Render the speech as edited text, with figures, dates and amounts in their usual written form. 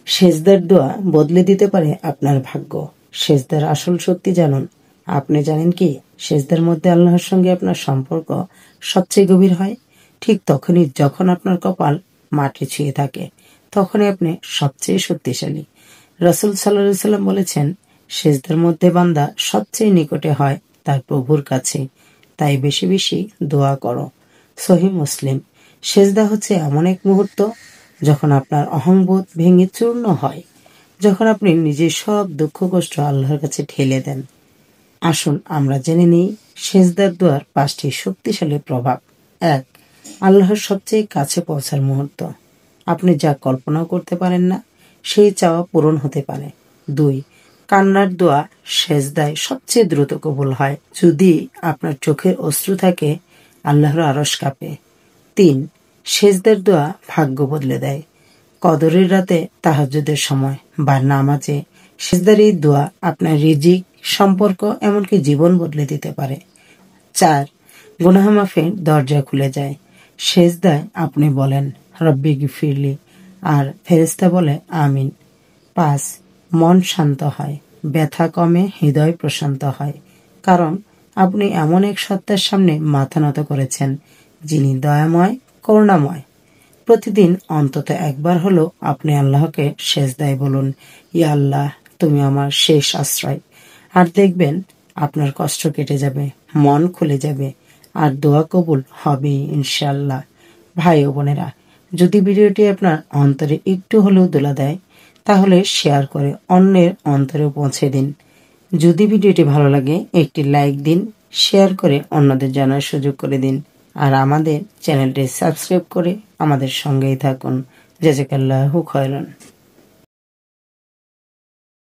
সেজদার দোয়া বদলে দিতে পারে আপনার ভাগ্য। সেজদার আসল সত্যি জানুন। আপনি জানেন কি সেজদার মধ্যে আল্লাহর সঙ্গে আপনার সম্পর্ক সবচেয়ে গভীর হয়? ঠিক তখনই যখন আপনার কপাল মাটি ছুঁয়ে থাকে, তখনই আপনি সবচেয়ে শক্তিশালী। রাসূল সাল্লাল্লাহু আলাইহি সাল্লাম বলেছেন, সেজদার মধ্যে বান্দা সবচেয়ে নিকটে হয় তার প্রভুর কাছে, তাই বেশি বেশি দোয়া করো। সহিহ মুসলিম। সেজদা হচ্ছে এমন এক মুহূর্ত যখন আপনার অহংবোধ ভেঙে চূর্ণ হয়, যখন আপনি নিজের সব দুঃখ কষ্ট আল্লাহর কাছে ঠেলে দেন। আসুন আমরা জেনে নিই সেজদার দোয়ার 5টি শক্তিশালী প্রভাব। 1. আল্লাহর সবচেয়ে কাছে পৌঁছার মুহূর্ত। আপনি যা কল্পনাও করতে পারেন না সেই চাওয়া পূরণ হতে পারে। 2. কান্নার দোয়া সেজদায় সবচেয়ে দ্রুত কবুল হয়। যদি আপনার চোখের অশ্রু থাকে, আল্লাহর আরশ কাঁপে। 3. সেজদার দোয়া ভাগ্য বদলে দেয়। কদরের রাতে, তাহাজ্জুদের সময় বা নামাজে সেজদার এই দোয়া আপনার রিজিক, সম্পর্ক, এমনকি জীবন বদলে দিতে পারে। 4. গুনাহ মাফের দরজা খুলে যায়। সেজদায় আপনি বলেন রব্বি গফিরলি আর ফেরেশতা বলে আমিন। 5. মন শান্ত হয়, ব্যথা কমে, হৃদয় প্রশান্ত হয়, কারণ আপনি এমন এক সত্তার সামনে মাথা নত করেছেন যিনি দয়াময়, করুণাময়। প্রতিদিন অন্তত একবার হলো আপনি আল্লাহকে সেজদায় বলুন, ইয়া আল্লাহ, তুমি আমার শেষ আশ্রয়। আর দেখবেন আপনার কষ্ট কেটে যাবে, মন খুলে যাবে, আর দোয়া কবুল হবে ইনশাআল্লাহ। ভাই ও বোনেরা, যদি ভিডিওটি আপনার অন্তরে একটু হলেও দোলা দেয়, তাহলে শেয়ার করে অন্যের অন্তরে পৌঁছে দিন। যদি ভিডিওটি ভালো লাগে একটি লাইক দিন, শেয়ার করে অন্যদের জানার সুযোগ করে দিন, আর আমাদের চ্যানেলটি সাবস্ক্রাইব করে আমাদের সঙ্গেই থাকুন। জাযাকাল্লাহু খায়রান।